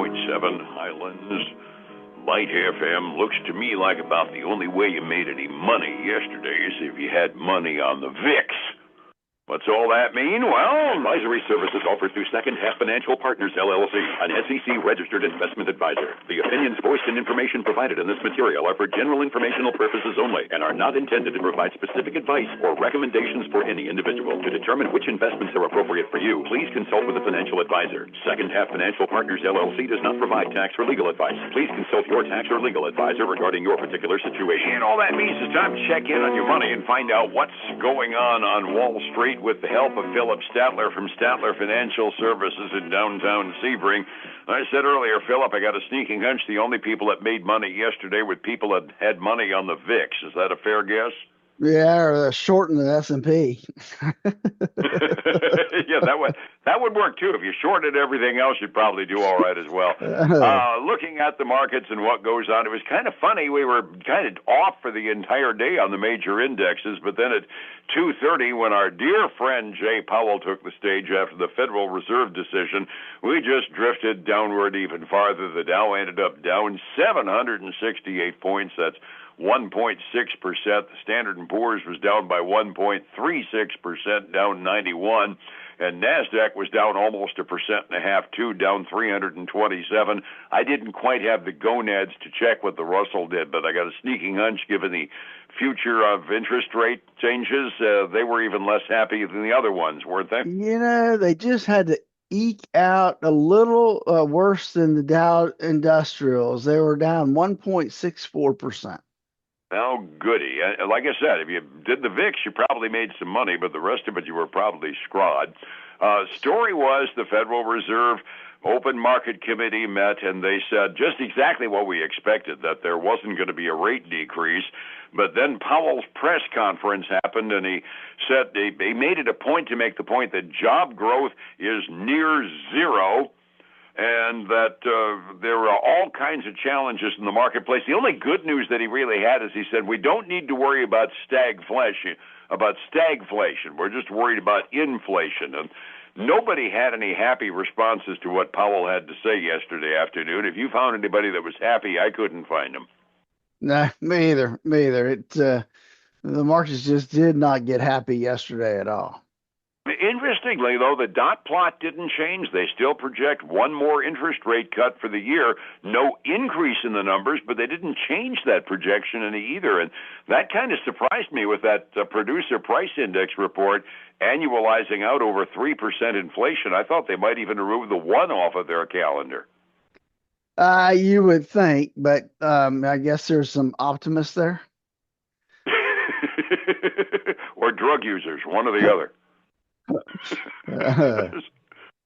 Highlands. Light FM looks to me like about the only way you made any money yesterday is if you had money on the VIX. What's all that mean? Well, advisory services offered through Second Half Financial Partners, LLC, an SEC-registered investment advisor. The opinions voiced and information provided in this material are for general informational purposes only and are not intended to provide specific advice or recommendations for any individual. To determine which investments are appropriate for you, please consult with a financial advisor. Second Half Financial Partners, LLC does not provide tax or legal advice. Please consult your tax or legal advisor regarding your particular situation. And all that means is time to check in on your money and find out what's going on Wall Street with the help of Philip Statler from Statler Financial Services in downtown Sebring. I said earlier, Philip, I got a sneaking hunch the only people that made money yesterday were people that had money on the VIX. Is that a fair guess? Yeah, or shorten the S&P. Yeah, that would work too. If you shorted everything else, you'd probably do all right as well. Looking at the markets and what goes on, it was kind of funny. We were kind of off for the entire day on the major indexes, but then at 2:30, when our dear friend Jay Powell took the stage after the Federal Reserve decision, we just drifted downward even farther. The Dow ended up down 768 points. That's 1.6%. The Standard & Poor's was down by 1.36%, down 91. And NASDAQ was down almost 1.5%, too, down 327. I didn't quite have the gonads to check what the Russell did, but I got a sneaking hunch, given the future of interest rate changes, they were even less happy than the other ones, weren't they? They just had to eke out a little worse than the Dow Industrials. They were down 1.64%. Oh, goody. Like I said, if you did the VIX, you probably made some money, but the rest of it, you were probably screwed. Story was the Federal Reserve Open Market Committee met, and they said just exactly what we expected, that there wasn't going to be a rate decrease. But then Powell's press conference happened, and he said he made it a point to make the point that job growth is near zero, and that there are all kinds of challenges in the marketplace. The only good news that he really had is he said, we don't need to worry about stagflation. We're just worried about inflation. And nobody had any happy responses to what Powell had to say yesterday afternoon. If you found anybody that was happy, I couldn't find them. No, me either. The markets just did not get happy yesterday at all. Interestingly, though, the dot plot didn't change. They still project one more interest rate cut for the year. No increase in the numbers, but they didn't change that projection any either. And that kind of surprised me with that producer price index report annualizing out over 3% inflation. I thought they might even remove the one off of their calendar. You would think, but I guess there's some optimists there. Or drug users, one or the other. There's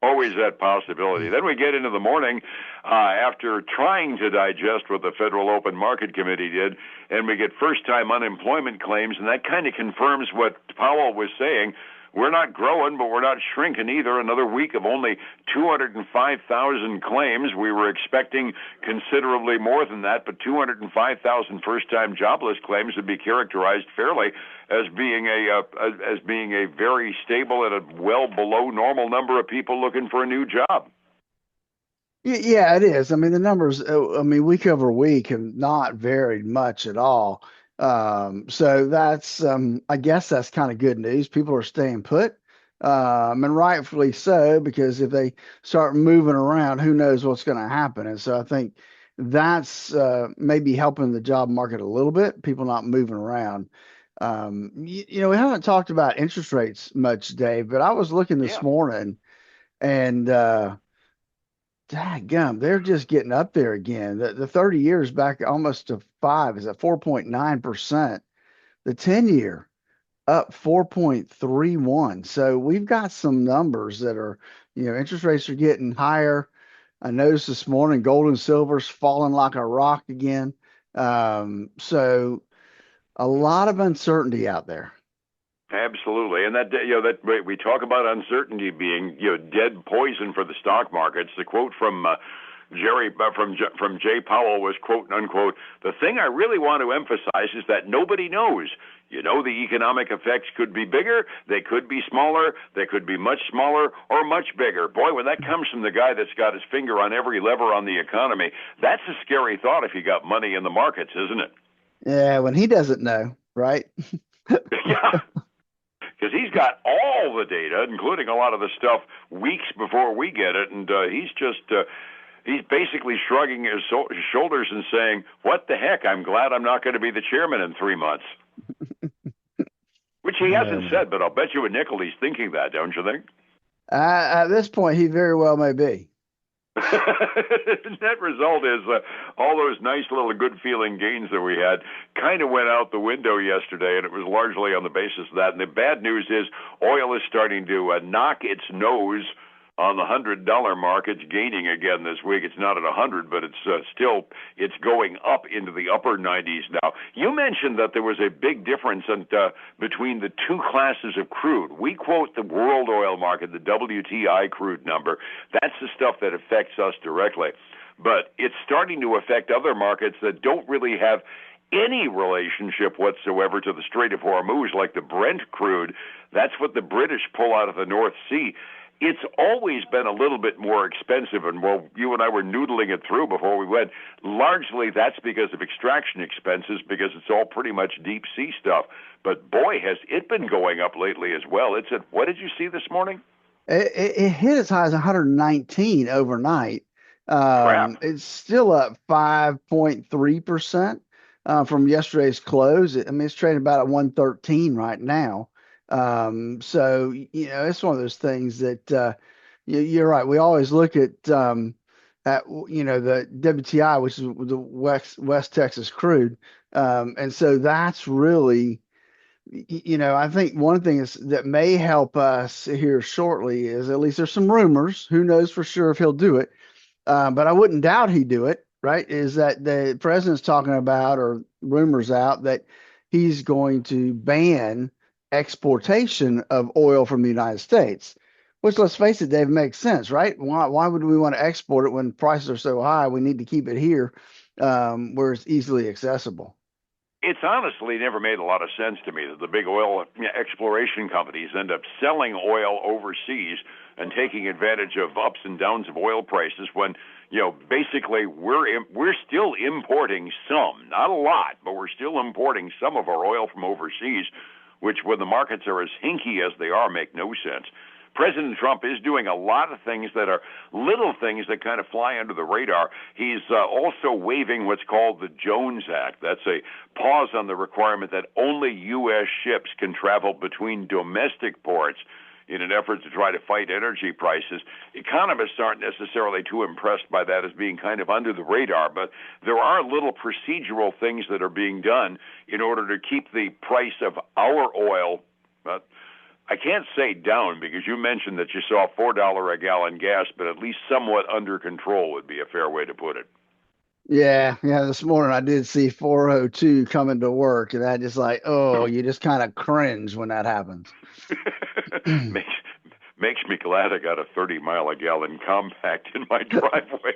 always that possibility. Then we get into the morning after trying to digest what the Federal Open Market Committee did, and we get first-time unemployment claims, and that kind of confirms what Powell was saying. We're not growing, but we're not shrinking either. Another week of only 205,000 claims. We were expecting considerably more than that, but 205,000 first-time jobless claims would be characterized fairly as being a very stable and a well below normal number of people looking for a new job. Yeah, it is. I mean, the numbers, week over week have not varied much at all. So that's, I guess that's kind of good news. People are staying put, and rightfully so, because if they start moving around, who knows what's going to happen. And so I think that's maybe helping the job market a little bit, people not moving around. We haven't talked about interest rates much, Dave, but I was looking this morning and dadgum, they're just getting up there again. The 30 years back almost to 5 is at 4.9%. The 10-year up 4.31. So we've got some numbers that are, interest rates are getting higher. I noticed this morning gold and silver's falling like a rock again. So a lot of uncertainty out there. Absolutely, and that we talk about uncertainty being dead poison for the stock markets. The quote from Jerry from Jay Powell was quote unquote, the thing I really want to emphasize is that nobody knows. You know, the economic effects could be bigger, they could be smaller, they could be much smaller or much bigger. Boy, when that comes from the guy that's got his finger on every lever on the economy, that's a scary thought if you got money in the markets, isn't it? Yeah, when he doesn't know, right? Yeah, because he's got all the data, including a lot of the stuff weeks before we get it, and he's basically shrugging his shoulders and saying, "What the heck? I'm glad I'm not going to be the chairman in 3 months." Which he hasn't said, but I'll bet you a nickel he's thinking that, don't you think? At this point, he very well may be. Net result is all those nice little good feeling gains that we had kind of went out the window yesterday, and it was largely on the basis of that. And the bad news is oil is starting to knock its nose on the $100 mark. It's gaining again this week. It's not at 100, but it's going up into the upper 90s now. You mentioned that there was a big difference between the two classes of crude. We quote the world oil market, the WTI crude number. That's the stuff that affects us directly. But it's starting to affect other markets that don't really have any relationship whatsoever to the Strait of Hormuz, like the Brent crude. That's what the British pull out of the North Sea. It's always been a little bit more expensive, and well, you and I were noodling it through before we went. Largely, that's because of extraction expenses, because it's all pretty much deep sea stuff. But boy, has it been going up lately as well. It's at, what did you see this morning? It hit as high as 119 overnight. Crap. It's still up 5.3% from yesterday's close. I mean, it's trading about at 113 right now. So, it's one of those things that you're right. We always look at the WTI, which is the West Texas crude. And so that's really, I think one thing is that may help us here shortly is at least there's some rumors. Who knows for sure if he'll do it? But I wouldn't doubt he'd do it, right? Is that the president's talking about, or rumors out, that he's going to ban exportation of oil from the United States, which, let's face it, Dave, makes sense, right? Why would we want to export it when prices are so high? We need to keep it here, where it's easily accessible. It's honestly never made a lot of sense to me that the big oil exploration companies end up selling oil overseas and taking advantage of ups and downs of oil prices when, basically we're still importing some, not a lot, but we're still importing some of our oil from overseas, which when the markets are as hinky as they are, make no sense. President Trump is doing a lot of things that are little things that kind of fly under the radar. He's also waiving what's called the Jones Act. That's a pause on the requirement that only U.S. ships can travel between domestic ports in an effort to try to fight energy prices. Economists aren't necessarily too impressed by that as being kind of under the radar, but there are little procedural things that are being done in order to keep the price of our oil, I can't say down, because you mentioned that you saw $4 a gallon gas, but at least somewhat under control would be a fair way to put it. Yeah. This morning I did see 402 coming to work, and I just you just kind of cringe when that happens. makes me glad I got a 30-mile-a-gallon compact in my driveway.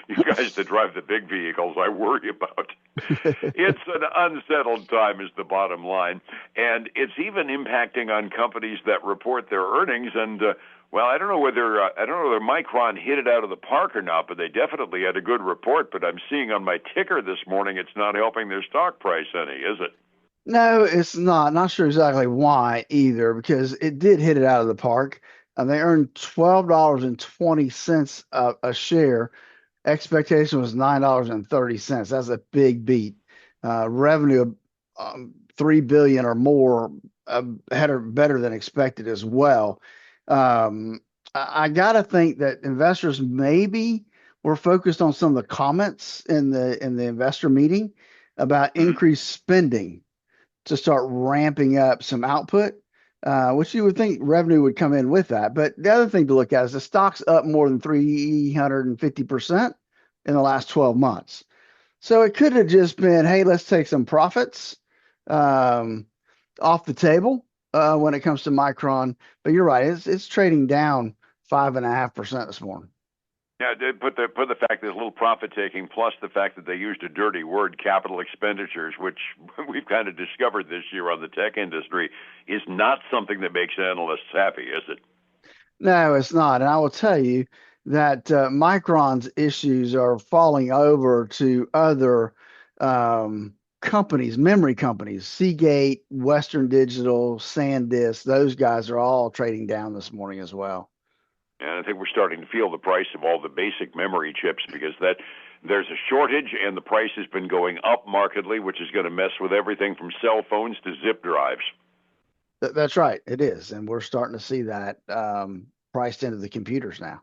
You guys that drive the big vehicles, I worry about. It's an unsettled time is the bottom line. And it's even impacting on companies that report their earnings. And, I don't know whether Micron hit it out of the park or not, but they definitely had a good report. But I'm seeing on my ticker this morning, it's not helping their stock price any, is it? No, it's not. Not sure exactly why either, because it did hit it out of the park. They earned $12.20 a share. Expectation was $9.30. That's a big beat. Revenue of 3 billion or more, better than expected as well. I got to think that investors maybe were focused on some of the comments in the investor meeting about increased spending to start ramping up some output, which you would think revenue would come in with that. But the other thing to look at is the stock's up more than 350% in the last 12 months. So it could have just been, hey, let's take some profits off the table when it comes to Micron. But you're right, it's trading down 5.5% this morning. Yeah, they put the fact there's a little profit taking, plus the fact that they used a dirty word, capital expenditures, which we've kind of discovered this year on the tech industry, is not something that makes analysts happy, is it? No, it's not. And I will tell you that Micron's issues are falling over to other companies, memory companies, Seagate, Western Digital, SanDisk. Those guys are all trading down this morning as well. And I think we're starting to feel the price of all the basic memory chips because that there's a shortage and the price has been going up markedly, which is going to mess with everything from cell phones to zip drives. That's right. It is. And we're starting to see that priced into the computers now.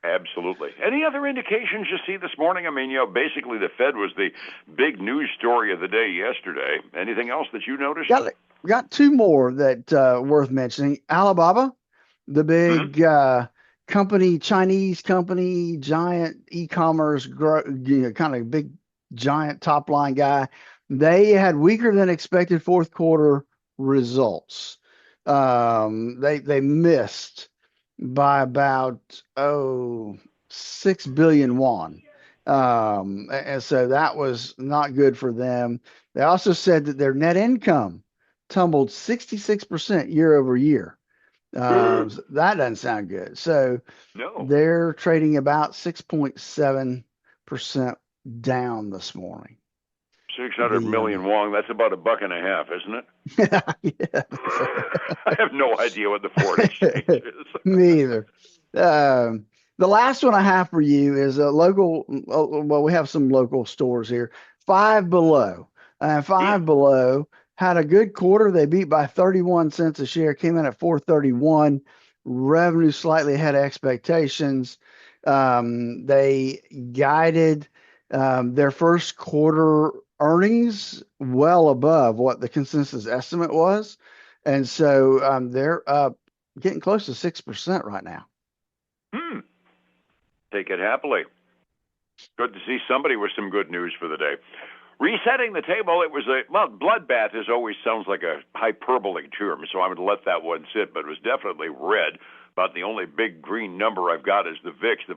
Absolutely. Any other indications you see this morning? I mean, basically the Fed was the big news story of the day yesterday. Anything else that you noticed? Got two more that worth mentioning. Alibaba, the Mm-hmm. big company, Chinese company, giant e-commerce, kind of big, giant top line guy. They had weaker than expected fourth quarter results. They missed by about 6 billion won. And so that was not good for them. They also said that their net income tumbled 66% year over year. So that doesn't sound good. So No. they're trading about 6.7% down this morning. 600 The million won. That's about a buck and a half, isn't it? yeah, I have no idea what the foreign exchange is. me either. The last one I have for you is a local. Well, we have some local stores here. Five Below. Hmm. Five Below had a good quarter. They beat by 31 cents a share, came in at 431. Revenue slightly ahead of expectations. They guided their first quarter earnings well above what the consensus estimate was. And so they're up getting close to 6% right now. Hmm. Take it happily. Good to see somebody with some good news for the day. Resetting the table, it was bloodbath is always sounds like a hyperbolic term, so I'm going to let that one sit, but it was definitely red. About the only big green number I've got is the VIX. The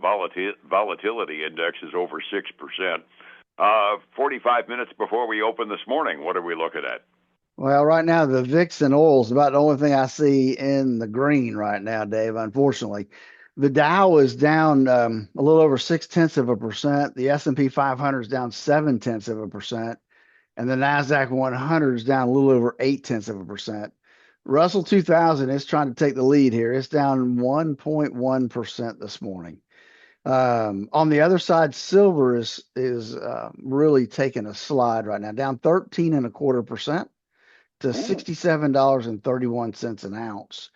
volatility index is over 6%. 45 minutes before we open this morning, what are we looking at? Well, right now the VIX and oil is about the only thing I see in the green right now, Dave. Unfortunately, the Dow is down a little over 0.6%. The S&P 500 is down 0.7%, and the Nasdaq 100 is down a little over 0.8%. Russell 2000 is trying to take the lead here. It's down 1.1% this morning. On the other side, silver is really taking a slide right now, down 13.25% to Ooh. $67.31 an ounce.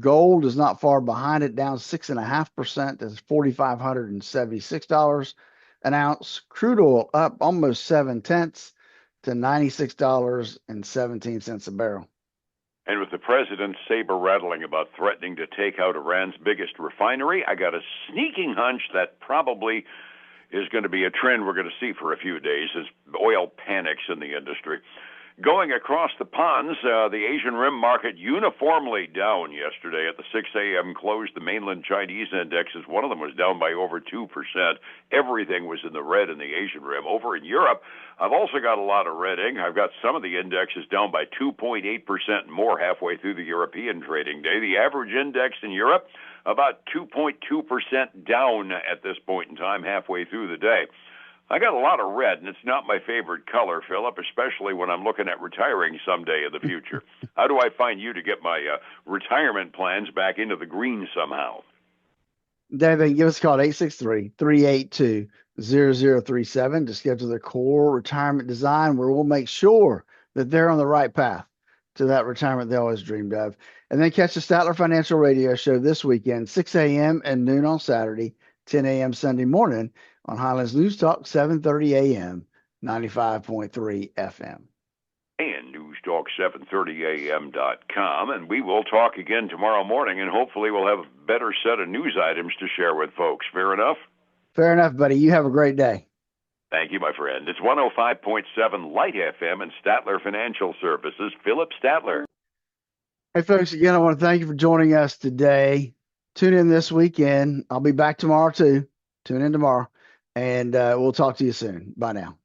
Gold is not far behind it, down 6.5% to $4,576 an ounce. Crude oil up almost 7/10 to $96.17 a barrel. And with the president's saber rattling about threatening to take out Iran's biggest refinery, I got a sneaking hunch that probably is going to be a trend we're going to see for a few days as oil panics in the industry. Going across the ponds, the Asian Rim market uniformly down yesterday at the 6 a.m. close. The mainland Chinese indexes, one of them was down by over 2%. Everything was in the red in the Asian Rim. Over in Europe, I've also got a lot of red ink. I've got some of the indexes down by 2.8% more halfway through the European trading day. The average index in Europe, about 2.2% down at this point in time, halfway through the day. I got a lot of red, and it's not my favorite color, Philip, especially when I'm looking at retiring someday in the future. How do I find you to get my retirement plans back into the green somehow? Dave, give us a call at 863-382-0037 to schedule their core retirement design, where we'll make sure that they're on the right path to that retirement they always dreamed of. And then catch the Statler Financial Radio Show this weekend, 6 a.m. and noon on Saturday, 10 a.m. Sunday morning on Highlands News Talk, 7:30 a.m., 95.3 FM. And newstalk730am.com. And we will talk again tomorrow morning, and hopefully we'll have a better set of news items to share with folks. Fair enough? Fair enough, buddy. You have a great day. Thank you, my friend. It's 105.7 Light FM and Statler Financial Services. Philip Statler. Hey, folks, again, I want to thank you for joining us today. Tune in this weekend. I'll be back tomorrow, too. Tune in tomorrow, and we'll talk to you soon. Bye now.